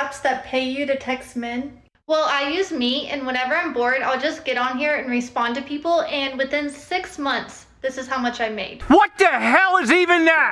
apps that pay you to text men? Well, I use Meet, and whenever I'm bored, I'll just get on here and respond to people, and within 6 months, this is how much I made. What the hell is even that?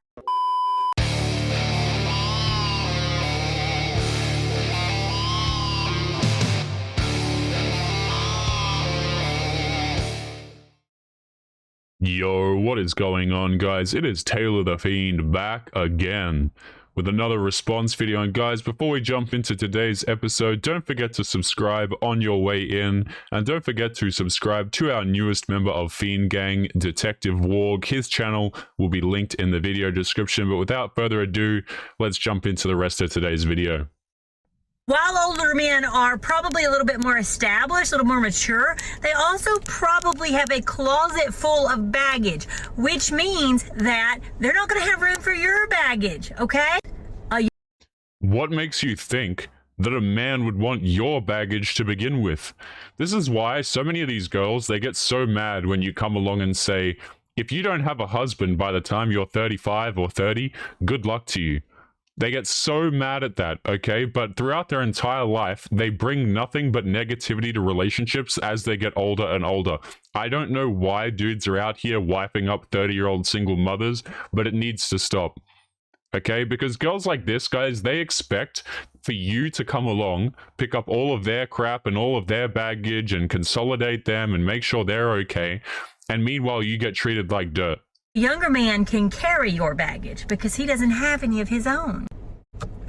Yo, what is going on, guys? It is Taylor The Fiend back again with another response video. And guys, before we jump into today's episode, don't forget to subscribe on your way in, and don't forget to subscribe to our newest member of Fiend Gang, Detective Warg. His channel will be linked in the video description. But without further ado, let's jump into the rest of today's video. While older men are probably a little bit more established, a little more mature, they also probably have a closet full of baggage, which means that they're not going to have room for your baggage, okay? What makes you think that a man would want your baggage to begin with? This is why so many of these girls, they get so mad when you come along and say, if you don't have a husband by the time you're 35 or 30, good luck to you. They get so mad at that, okay? But throughout their entire life, they bring nothing but negativity to relationships as they get older and older. I don't know why dudes are out here wiping up 30-year-old single mothers, but it needs to stop, okay? Because girls like this, guys, they expect for you to come along, pick up all of their crap and all of their baggage and consolidate them and make sure they're okay. And meanwhile, you get treated like dirt. Younger man can carry your baggage because he doesn't have any of his own.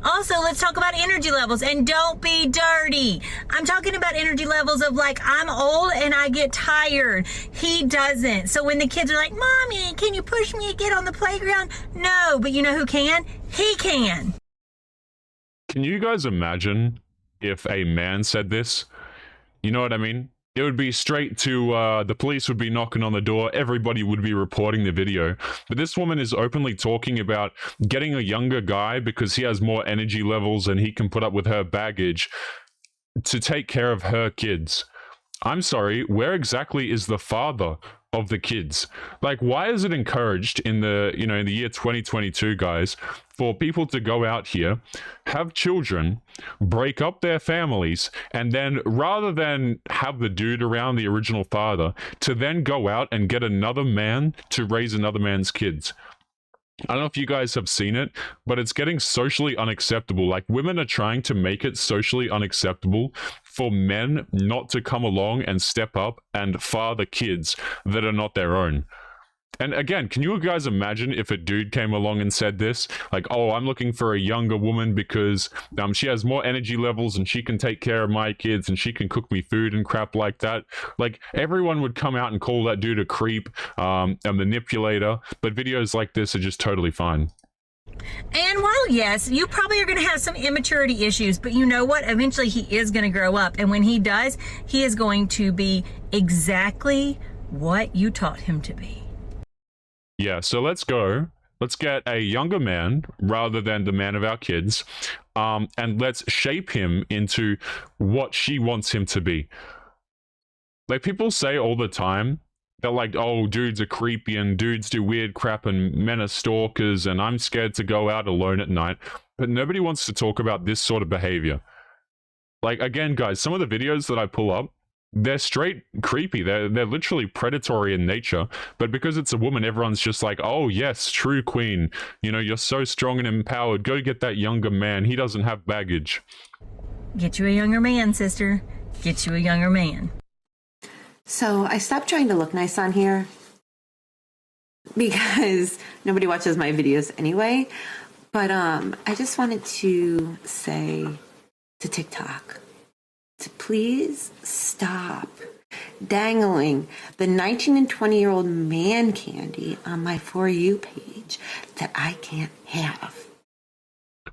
Also, let's talk about energy levels, and don't be dirty. I'm talking about energy levels of like, I'm old and I get tired. He doesn't. So when the kids are like, Mommy, can you push me to get on the playground? No, but you know who can? He can. Can you guys imagine if a man said this? You know what I mean? It would be straight to, the police would be knocking on the door, everybody would be reporting the video. But this woman is openly talking about getting a younger guy because he has more energy levels and he can put up with her baggage to take care of her kids. I'm sorry, where exactly is the father of the kids? Like, why is it encouraged in the, in the year 2022, guys, for people to go out here, have children, break up their families, and then rather than have the dude around, the original father, to then go out and get another man to raise another man's kids? I don't know if you guys have seen it, but it's getting socially unacceptable. Like, women are trying to make it socially unacceptable for men not to come along and step up and father kids that are not their own. And again, can you guys imagine if a dude came along and said this? Like, oh, I'm looking for a younger woman because she has more energy levels and she can take care of my kids and she can cook me food and crap like that. Like, everyone would come out and call that dude a creep, a manipulator. But videos like this are just totally fine. And while, yes, you probably are going to have some immaturity issues, but you know what? Eventually he is going to grow up. And when he does, he is going to be exactly what you taught him to be. Yeah, so let's go. Let's get a younger man rather than the man of our kids, and let's shape him into what she wants him to be. Like, people say all the time, they're like, oh, dudes are creepy and dudes do weird crap and men are stalkers and I'm scared to go out alone at night. But nobody wants to talk about this sort of behavior. Like, again, guys, some of the videos that I pull up, they're straight creepy. They're literally predatory in nature. But because it's a woman, everyone's just like, oh, yes, true queen. You know, you're so strong and empowered. Go get that younger man. He doesn't have baggage. Get you a younger man, sister. Get you a younger man. So I stopped trying to look nice on here because nobody watches my videos anyway. But I just wanted to say to TikTok to please stop dangling the 19 and 20-year-old man candy on my For You page that I can't have.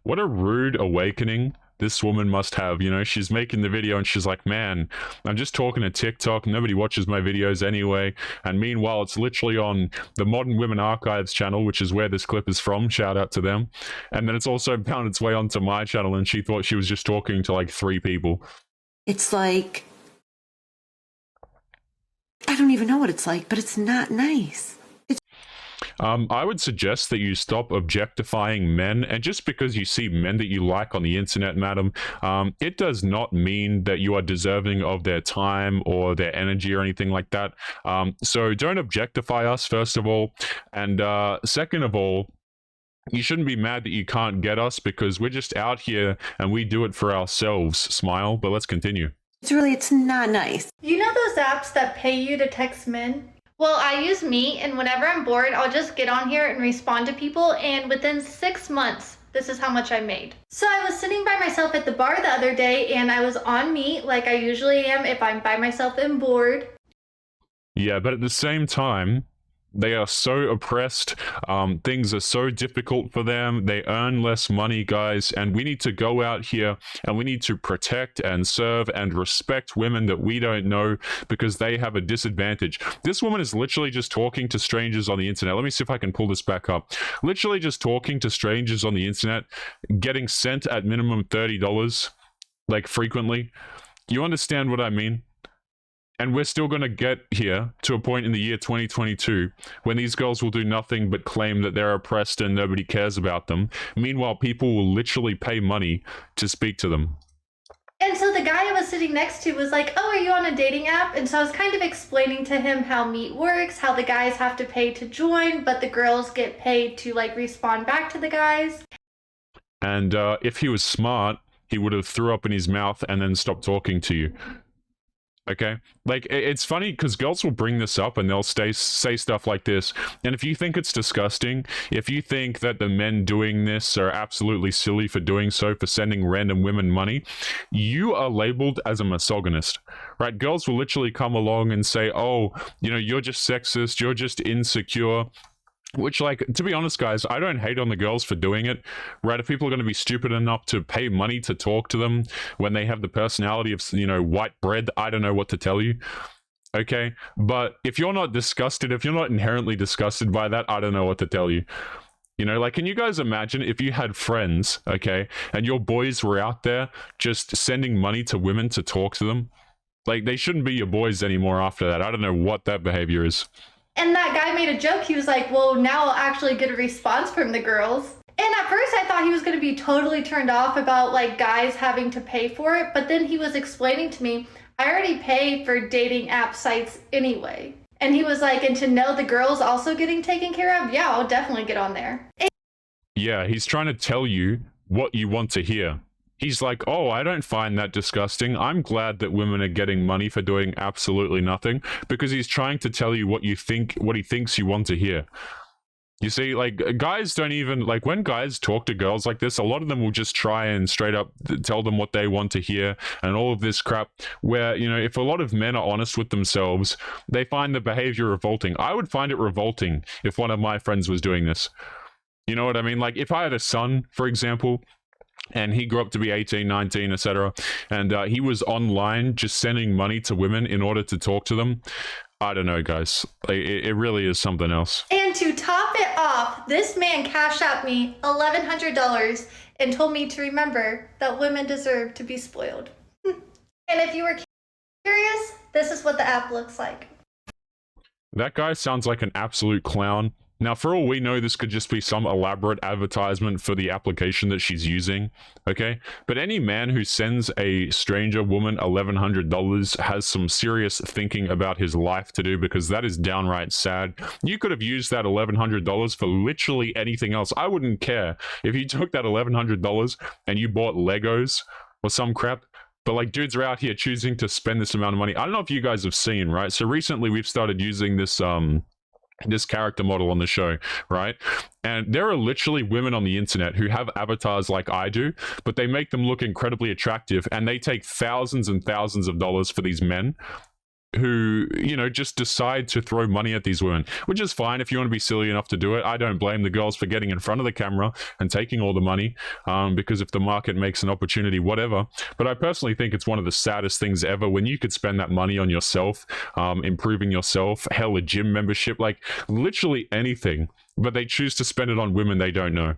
What a rude awakening this woman must have. You know, she's making the video and she's like, man, I'm just talking to TikTok. Nobody watches my videos anyway. And meanwhile, it's literally on the Modern Women Archives channel, which is where this clip is from. Shout out to them. And then it's also found its way onto my channel and she thought she was just talking to like 3 people. It's like, I don't even know what it's like, but it's not nice. I would suggest that you stop objectifying men, and just because you see men that you like on the internet, madam, it does not mean that you are deserving of their time or their energy or anything like that. So don't objectify us, first of all, and second of all, you shouldn't be mad that you can't get us because we're just out here and we do it for ourselves. Smile, but let's continue. It's not nice. You know those apps that pay you to text men? Well, I use Meet, and whenever I'm bored, I'll just get on here and respond to people, and within 6 months, this is how much I made. So I was sitting by myself at the bar the other day, and I was on Meet like I usually am if I'm by myself and bored. Yeah, but at the same time, they are so oppressed. Things are so difficult for them. They earn less money, guys, and we need to go out here and we need to protect and serve and respect women that we don't know because they have a disadvantage. This woman is literally just talking to strangers on the internet. Let me see if I can pull this back up. Literally just talking to strangers on the internet, getting sent at minimum $30, like frequently. You understand what I mean? And we're still going to get here to a point in the year 2022 when these girls will do nothing but claim that they're oppressed and nobody cares about them. Meanwhile, people will literally pay money to speak to them. And so the guy I was sitting next to was like, oh, are you on a dating app? And so I was kind of explaining to him how Meet works, how the guys have to pay to join, but the girls get paid to like respond back to the guys. And if he was smart, he would have threw up in his mouth and then stopped talking to you. Okay, like it's funny because girls will bring this up and they'll say stuff like this. And if you think it's disgusting, if you think that the men doing this are absolutely silly for doing so, for sending random women money, you are labeled as a misogynist, right? Girls will literally come along and say, oh, you know, you're just sexist, you're just insecure. Which, like, to be honest, guys, I don't hate on the girls for doing it, right? If people are going to be stupid enough to pay money to talk to them when they have the personality of, you know, white bread, I don't know what to tell you, okay? But if you're not disgusted, if you're not inherently disgusted by that, I don't know what to tell you. You know, like, can you guys imagine if you had friends, okay, and your boys were out there just sending money to women to talk to them? Like, they shouldn't be your boys anymore after that. I don't know what that behavior is. And that guy made a joke. He was like, well, now I'll actually get a response from the girls. And at first I thought he was going to be totally turned off about like guys having to pay for it. But then he was explaining to me, I already pay for dating app sites anyway. And he was like, and to know the girls also getting taken care of, yeah, I'll definitely get on there. Yeah, he's trying to tell you what you want to hear. He's like, oh, I don't find that disgusting. I'm glad that women are getting money for doing absolutely nothing, because he's trying to tell you what he thinks you want to hear. You see, like, guys don't even, like, when guys talk to girls like this, a lot of them will just try and straight up tell them what they want to hear and all of this crap, where, you know, if a lot of men are honest with themselves, they find the behavior revolting. I would find it revolting if one of my friends was doing this. You know what I mean? Like, if I had a son, for example, and he grew up to be 18, 19, etc. And he was online just sending money to women in order to talk to them. I don't know, guys. It really is something else. And to top it off, this man cashed out me $1,100 and told me to remember that women deserve to be spoiled. And if you were curious, this is what the app looks like. That guy sounds like an absolute clown. Now, for all we know, this could just be some elaborate advertisement for the application that she's using, okay? But any man who sends a stranger woman $1,100 has some serious thinking about his life to do, because that is downright sad. You could have used that $1,100 for literally anything else. I wouldn't care if you took that $1,100 and you bought Legos or some crap. But like, dudes are out here choosing to spend this amount of money. I don't know if you guys have seen, right? So recently we've started using this character model on the show, right? And there are literally women on the internet who have avatars like I do, but they make them look incredibly attractive, and they take thousands and thousands of dollars for these men who, you know, just decide to throw money at these women, which is fine if you want to be silly enough to do it. I don't blame the girls for getting in front of the camera and taking all the money, because if the market makes an opportunity, whatever. But I personally think it's one of the saddest things ever when you could spend that money on yourself, improving yourself, hell, a gym membership, like literally anything, but they choose to spend it on women they don't know.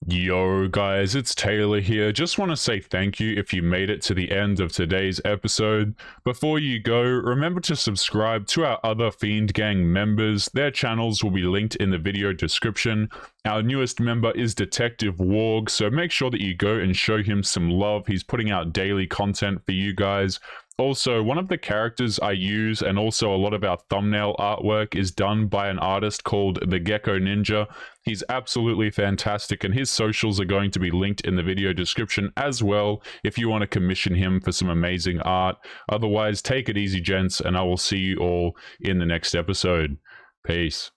Yo guys, it's Taylor here. Just want to say thank you if you made it to the end of today's episode. Before you go, remember to subscribe to our other Fiend Gang members. Their channels will be linked in the video description. Our newest member is Detective Warg, so make sure that you go and show him some love. He's putting out daily content for you guys. Also, one of the characters I use and also a lot of our thumbnail artwork is done by an artist called The Gecko Ninja. He's absolutely fantastic, and his socials are going to be linked in the video description as well if you want to commission him for some amazing art. Otherwise, take it easy, gents, and I will see you all in the next episode. Peace.